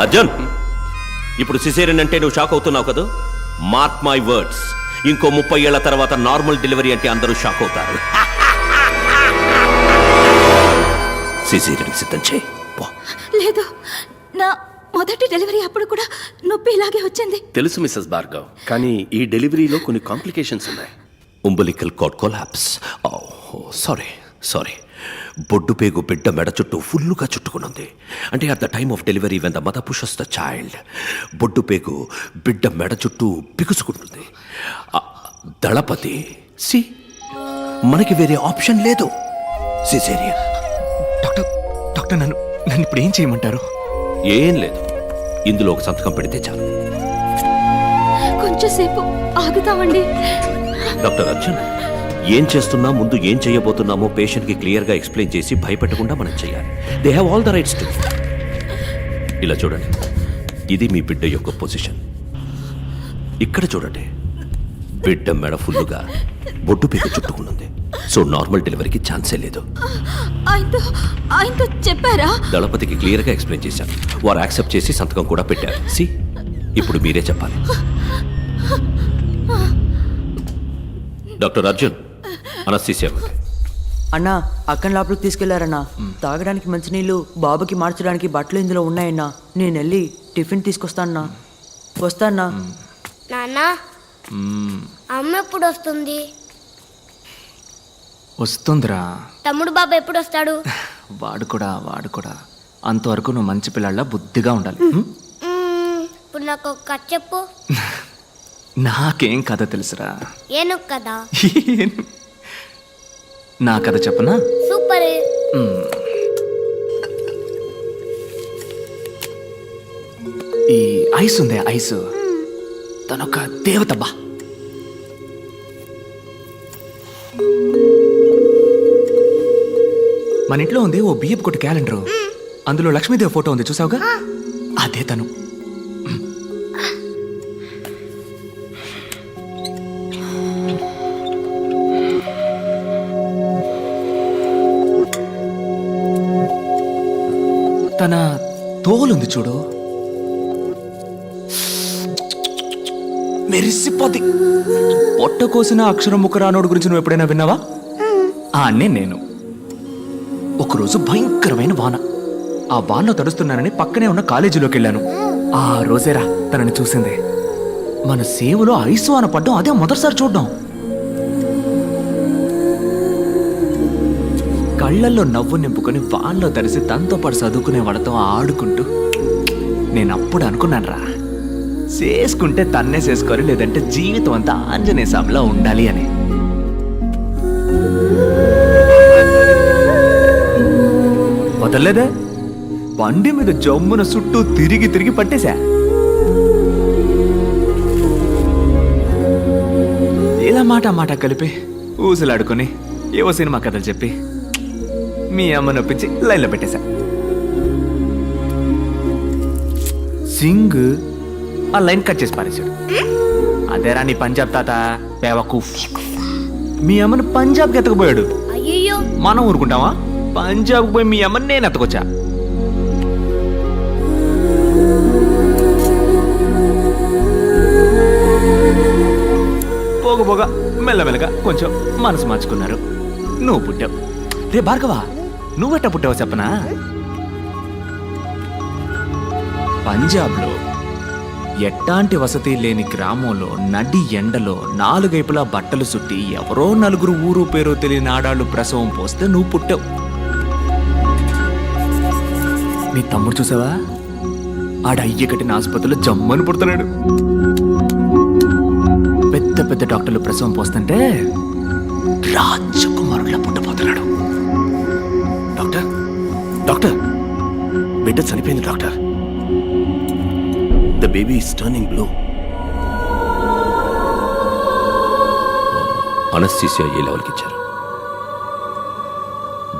అర్జున్, ఇప్పుడు సిసేరియన్ అంటే నువ్వు షాక్ అవుతున్నావు కదా? మార్క్ మై వర్డ్స్, ఇంకో 30 ఏళ్ల తర్వాత నార్మల్ డెలివరీ అంటే అందరూ షాక్ అవుతారు. సిసేరియన్ సిద్ధం చేయి. లేదు, నా మొదటి డెలివరీ అప్పుడు కూడా నొప్పి ఇలాగే వచ్చింది. తెలుసు మిస్సెస్ భార్గవ్, కానీ ఈ డెలివరీలో కొన్ని కాంప్లికేషన్స్ ఉన్నాయి. umbilical cord collapse. సారీ. బొడ్డు పేగు బిడ్డ మెడ చుట్టూ ఫుల్లుగా చుట్టుకునుంది. అంటే at the time of delivery when the mother pushes the child, బొడ్డు పేగు బిడ్డ మెడ చుట్టూ బిగుసుకుంటుంది. దళపతి, సి మనకి వేరే ఆప్షన్ లేదు, సిజేరియన్. డాక్టర్ నన్ను ఇప్పుడు ఏం చేయమంటారు? ఏం లేదు, ఇందులో ఒక సంతకం పెడితే చాలు. కొంచెంసేపు ఆగుతామండి. డాక్టర్ అర్జున్, ఏం చేస్తున్నా, ముందు ఏం చేయబోతున్నామో పేషెంట్కి క్లియర్గా ఎక్స్ప్లెయిన్ చేసి భయపెట్టకుండా మనం చేయాలి. They have all the rights to. ఇలా చూడండి, ఇది మీ బిడ్డ యొక్క పొజిషన్. ఇక్కడ చూడండి, బిడ్డ మెడ ఫుల్లుగా బొడ్డు పీక చుట్టుకున్నది. సో నార్మల్ డెలివరీకి ఛాన్సే లేదు. ఆయనతో చెప్పారా? దళపతికి క్లియర్గా ఎక్స్ప్లెయిన్ చేశాను. వారు యాక్సెప్ట్ చేసి సంతకం కూడా పెట్టారు. సి, ఇప్పుడు మీరే చెప్పాలి. డాక్టర్ అర్జున్, అనస్థీసియా అన్నా, అక్కని లోపలికి తీసుకెళ్లారన్నా. తాగడానికి మంచినీళ్ళు, బాబుకి మార్చడానికి బట్టలు ఇందులో ఉన్నాయన్నా. నేను వెళ్ళి టిఫిన్ తీసుకొస్తానన్నా. వస్తానా? నాన్న, అమ్మ ఎప్పుడు వస్తుంది? వస్తుందిరా. తమ్ముడు బాబు ఎప్పుడు వస్తాడు? వాడు కూడా అంతవరకు నువ్వు మంచి పిల్లల్లా బుద్ధిగా ఉండాలి. ఇప్పుడు నాకు ఒక కథ చెప్పు. నాకేం కథ తెలుసురా? ఏను కదా? నా కథ చెప్పనా? సూపర్. ఈ ఐస్ ఉందే, ఐస్ తనొక దేవతబ్బా. మన ఇంట్లో ఉంది ఓ బియ్యపు కొట్టు క్యాలెండర్. అందులో లక్ష్మీదేవి ఫోటో ఉంది, చూసావుగా? అదే తను. తన తోలుంది చూడు, మెరిసిపోద్ది. పొట్ట కోసిన అక్షరం ముక్క రానోడు గురించి నువ్వు ఎప్పుడైనా విన్నావా? నేను ఒకరోజు భయంకరమైన వాన. ఆ వానలో తడుస్తున్నానని పక్కనే ఉన్న కాలేజీలోకి వెళ్ళాను. ఆ రోజేరా తనని చూసింది. మన సేవలో ఐసు వాన పడ్డం అదే మొదటిసారి చూడ్డం. కళ్ళల్లో నవ్వు నింపుకొని వానలో తడిసి తనతో పాటు చదువుకునే వాళ్ళతో ఆడుకుంటూ నేను అప్పుడు అనుకున్నాను రా, చేసుకుంటే తన్నే చేసుకోవాలి, లేదంటే జీవితం అంతా ఆంజనేయ స్వామిలా ఉండాలి అని. వదలలేదే, బండి మీద జమ్మున చుట్టూ తిరిగి పట్టేశా. ఇలా మాట కలిపి ఊసులాడుకొని ఏవో సినిమా కథలు చెప్పి మీ అమ్మ నొప్పించి లైన్లో పెట్టేశా. సింగ్ ఆ లైన్ కట్ చేసి పారేశాడు. అదేరా నీ పంజాబ్ తాత బేవకూఫ్. మీ అమ్మను పంజాబ్కి ఎత్తకపోయాడు. అయ్యో, మనం ఊరుకుంటావా? పంజాబ్కి పోయి మీ అమ్మని నేను ఎత్తకొచ్చా. పోగా మెల్లమెల్లగా కొంచెం మనసు మార్చుకున్నారు. నువ్వు పుట్టావు. రే భార్గవా, నువ్వెట్టా పుట్టావో చెప్పనా? పంజాబ్లో ఎట్టాంటి వసతి లేని గ్రామంలో నడి ఎండలో 4 వైపులా బట్టలు చుట్టి ఎవరో 4 ఊరు పేరో తెలియని ఆడాళ్ళు ప్రసవం పోస్తే నువ్వు పుట్టావు. నీ తమ్ముడు చూసావా? ఆడ అయ్య కట్టిన ఆసుపత్రిలో జమ్మని పుడుతున్నాడు. పెద్ద డాక్టర్లు ప్రసవం పోస్తుంటే రాజకుమారులా పుట్టబోతున్నాడు. డాక్టర్, బిడ్డ చనిపోయింది doctor. The baby is turning blue. Anaesthesia ఏ లెవెల్కి ఇచ్చారు?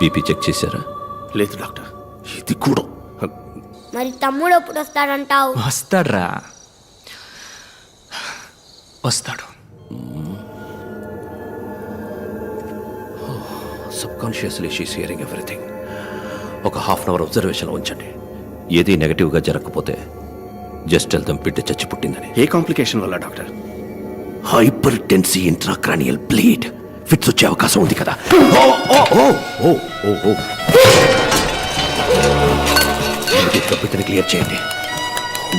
బీపీ చెక్ చేశారా? లేదు డాక్టర్, ఇది కూడా. మరి తమ్ముడు ఎప్పుడు వస్తాడంటావు? వస్తాడు. Subconsciously she's hearing everything. ఒక 1/2 అవర్ అబ్జర్వేషన్లో ఉంచండి. ఏది నెగటివ్గా జరగకపోతే జస్ట్ వెళ్తాం పిట్ట చచ్చి పుట్టిందని. ఏ కాంప్లికేషన్ వల్ల doctor? Hyper Tennessee intracranial bleed fits వచ్చే అవకాశం ఉంది కదా. పిట్టని క్లియర్ చేయండి.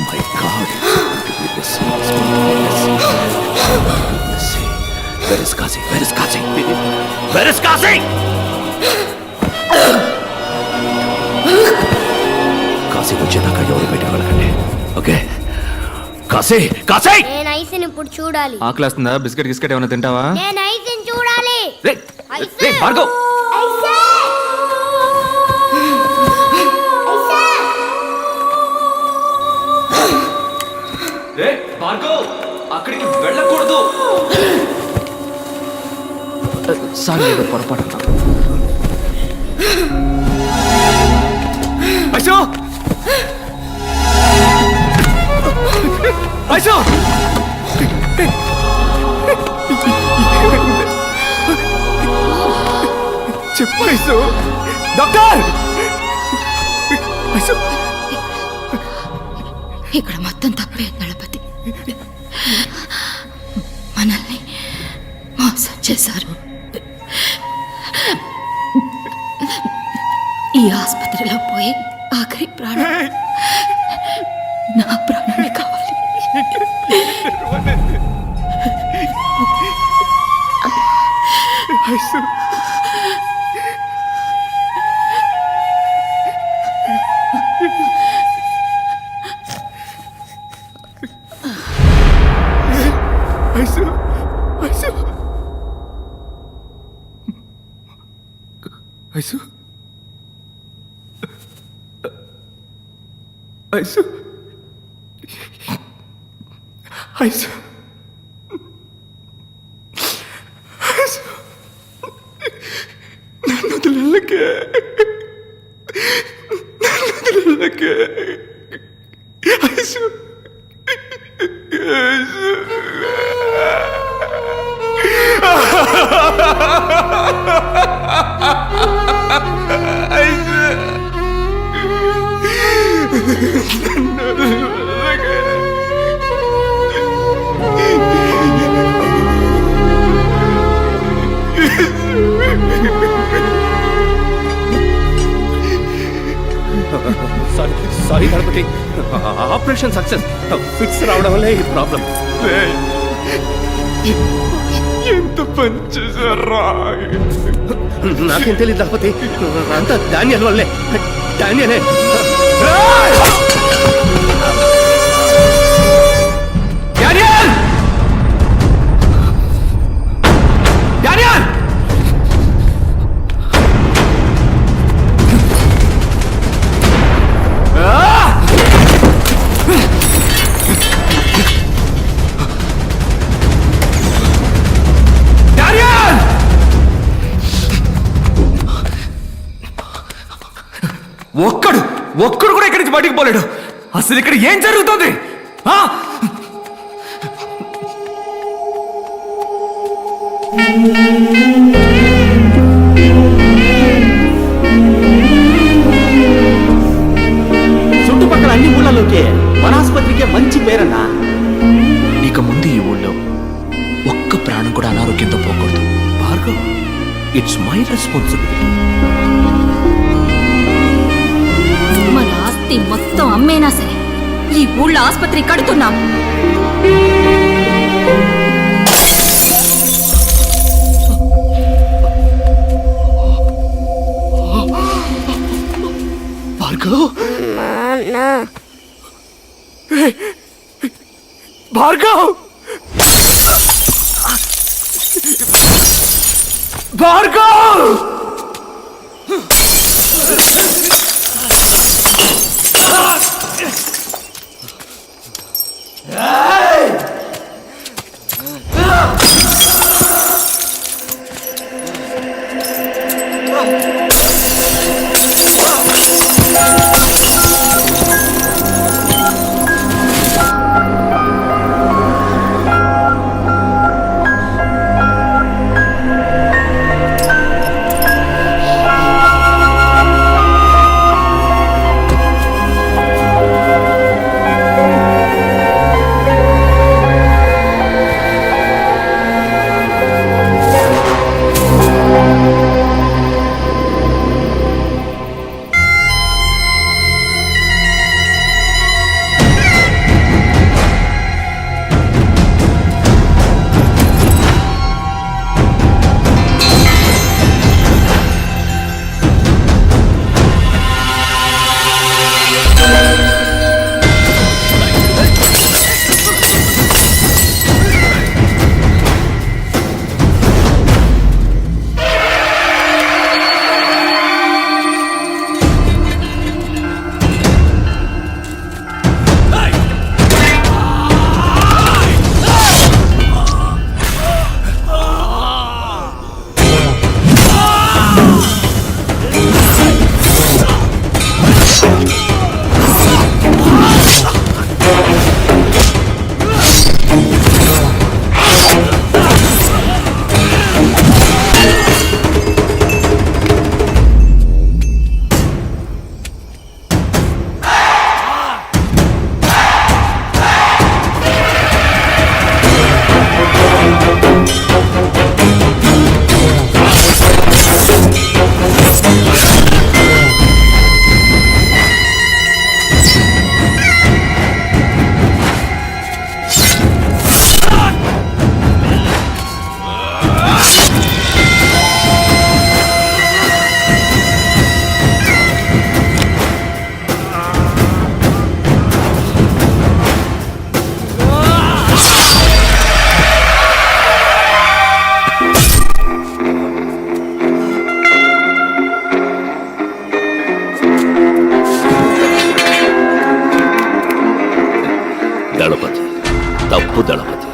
My God, where is Kashi? Where is Kashi? Where is Kashi? Kashi వచ్చేదాకా ఎవరు బయటకు వెళ్ళకండి. ఓకే? కాశీ, కాశీ! నేను ఐస్ని ఇప్పుడు చూడాలి. ఆకలేస్తుందా? బిస్కెట్ గిస్కెట్ ఏమైనా తింటావా? నేను ఐస్ని చూడాలి. రేయ్, రేయ్, భార్గవ్! ఐసే! రేయ్, భార్గవ్! అక్కడికి వెళ్ళకూడదు. సారీ, ఏదో పొరపాటు. ఐసో! ఐసో! చెప్పు ఐసో! డాక్టర్! ఐసో! ఇక్కడ మొత్తం తప్పే దళపతి. మనల్ని మోసం చేశారు. ఈ ఆసుపత్రిలో పోయి ఆఖరి ప్రాణం నా ప్రాణమే కావాలి. ఐసో! ఐసో! ఐసో! ఐసో! ఐసో! ఐసో! ఐసో! నన్ను వదిలేళ్ళకే! నన్ను వదిలేళ్ళకే! ఐసో! ఐసో! ఐసో! Sorry Ganapathi, operation success. Fits రావడం వల్లే ఈ ప్రాబ్లం. ఎంత పని చేశారా? నాకేం తెలియదు గణపతి, అంతా డానియల్ వల్లే. డానియలే. డానియల్! డానియల్! ఒక్కడు కూడా ఇక్కడి నుంచి బయటికి పోలేడు. అసలు ఇక్కడ ఏం జరుగుతుంది? చుట్టుపక్కల అన్ని ఊళ్ళలోకే మన ఆసుపత్రికే మంచి పేరన్నా. ఇక ముందు ఈ ఊళ్ళో ఒక్క ప్రాణం కూడా అనారోగ్యంతో పోకూడదు. Bhargav, it's my responsibility. మన ఆస్తి మొత్తం అమ్మేనా సరే ఈ ఊళ్ళో ఆసుపత్రి కడుతున్నాం. భార్గవ్! భార్గవ్! భార్గవ్! దళపతి, తప్పు దళపతి.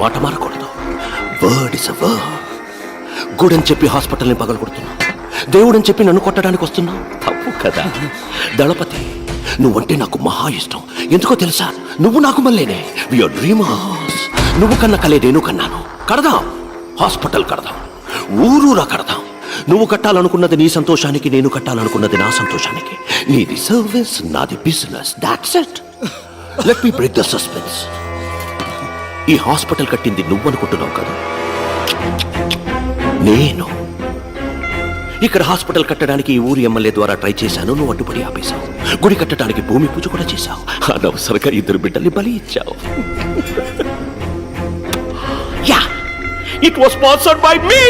మాట మారకూడదు. Word is a word. గుడని చెప్పి హాస్పిటల్ని పగలగొడుతున్నావు. దేవుడని చెప్పి నన్ను కొట్టడానికి వస్తున్నావు. తప్పు కదా దళపతి. నువ్వంటే నాకు మహా ఇష్టం. ఎందుకో తెలుసా? నువ్వు నాకు మళ్ళీనే. VR dreamers. నువ్వు కన్న కలే నేను కన్నాను. కడదాం, హాస్పిటల్ కడదాం, ఊరూరా కడదాం. నువ్వు కట్టాలనుకున్నది నీ సంతోషానికి, నేను కట్టాలనుకున్నది నా సంతోషానికి. నీది సర్వీస్, నాది business. That's it. Let me break the suspense. ఈ హాస్పిటల్ కట్టింది నువ్వు అనుకుంటున్నావు కదా, నేను. ఇక్కడ హాస్పిటల్ కట్టడానికి ఈ ఊరి ఎమ్మెల్యే ద్వారా ట్రై చేశాను. నువ్వు అడ్డుపడి ఆపేశావు. గుడి కట్టడానికి భూమి పూజ కూడా చేశావు. అనవసరంగా 2 బిడ్డల్ని బలి ఇచ్చావు. Yeah, it was sponsored by me.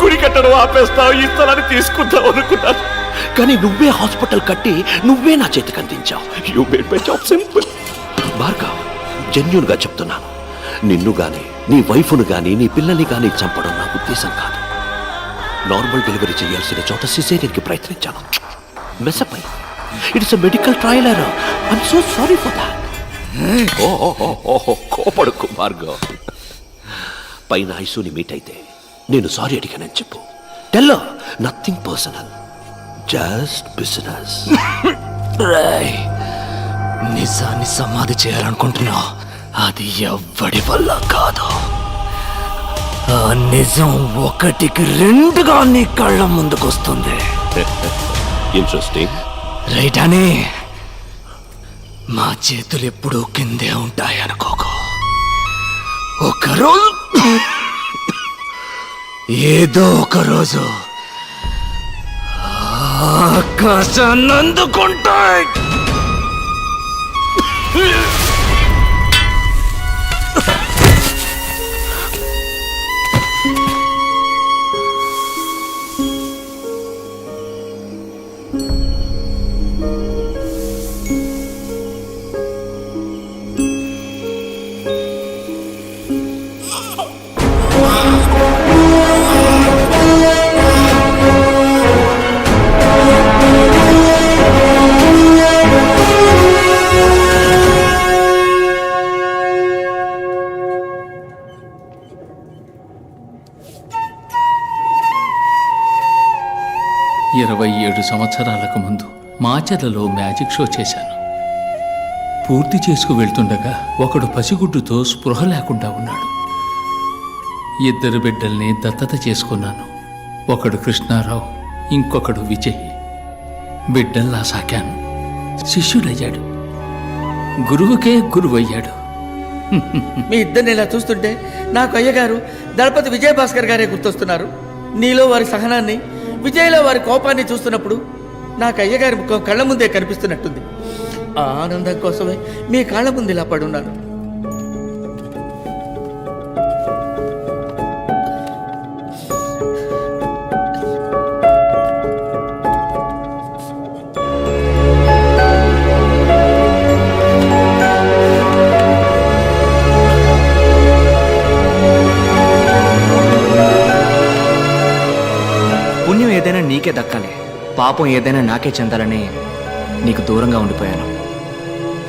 గుడి కట్టడం ఆపేస్తావు, ఈ స్థలాన్ని తీసుకుంటావు అనుకున్నాను. కానీ నువ్వే హాస్పిటల్ కట్టి నువ్వే నా చేతికి అందించావు. You made my job simple. Bhargav, genuine గా చెప్తున్నాను. నిన్ను గాని, నీ వైఫ్ను గాని, నీ పిల్లల్ని గాని చంపడం నా ఉద్దేశం కాదు. నార్మల్ డెలివరీ చేయాల్సిన చోట సిజేరియన్కి ప్రయత్నించాను. మెసప్ అయ్యి. It's a medical trial error. I'm so sorry for that. కోపడుకు భార్గవ్. పైన ఐసూని మీట్ అయితే నేను సారీ అడిగానని చెప్పు. Tell nothing personal, just business. నిజాన్ని సమాధి చేయాలనుకుంటున్నా, అది ఎవ్వడి వల్ల కాదు. ఆ నిజం 1కి 2గా నీ కళ్ళ ముందుకొస్తుంది. ఇంట్రెస్టింగ్. రైట్ అని మా చేతులు ఎప్పుడూ కిందే ఉంటాయి అనుకోకు. ఒకరోజు ఏదో ఒక రోజు ఆకాశాన్ని అందుకుంటాయి. ఇరవై 7 సంవత్సరాలకు ముందు మాచర్లలో మ్యాజిక్ షో చేశాను. పూర్తి చేసుకు వెళ్తుండగా ఒకడు పసిగుడ్డుతో స్పృహ లేకుండా ఉన్నాడు. 2 బిడ్డల్ని దత్తత చేసుకున్నాను. ఒకడు కృష్ణారావు, ఇంకొకడు విజయ్. బిడ్డల్లా సాకాను. శిష్యుడయ్యాడు, గురువుకే గురువయ్యాడు. మీ ఇద్దరిని ఇలా చూస్తుంటే నాకు అయ్యగారు దళపతి విజయభాస్కర్ గారే గుర్తొస్తున్నారు. నీలో వారి సహనాన్ని, విజయ్లో వారి కోపాన్ని చూస్తున్నప్పుడు నాకు అయ్యగారి ముఖం కళ్ళ ముందే కనిపిస్తున్నట్టుంది. ఆ ఆనందం కోసమే మీ కాళ్ళ ముందు ఇలా పడున్నాను. పుణ్యం ఏదైనా నీకే దక్కాలి, పాపం ఏదైనా నాకే చెందాలని నీకు దూరంగా ఉండిపోయాను.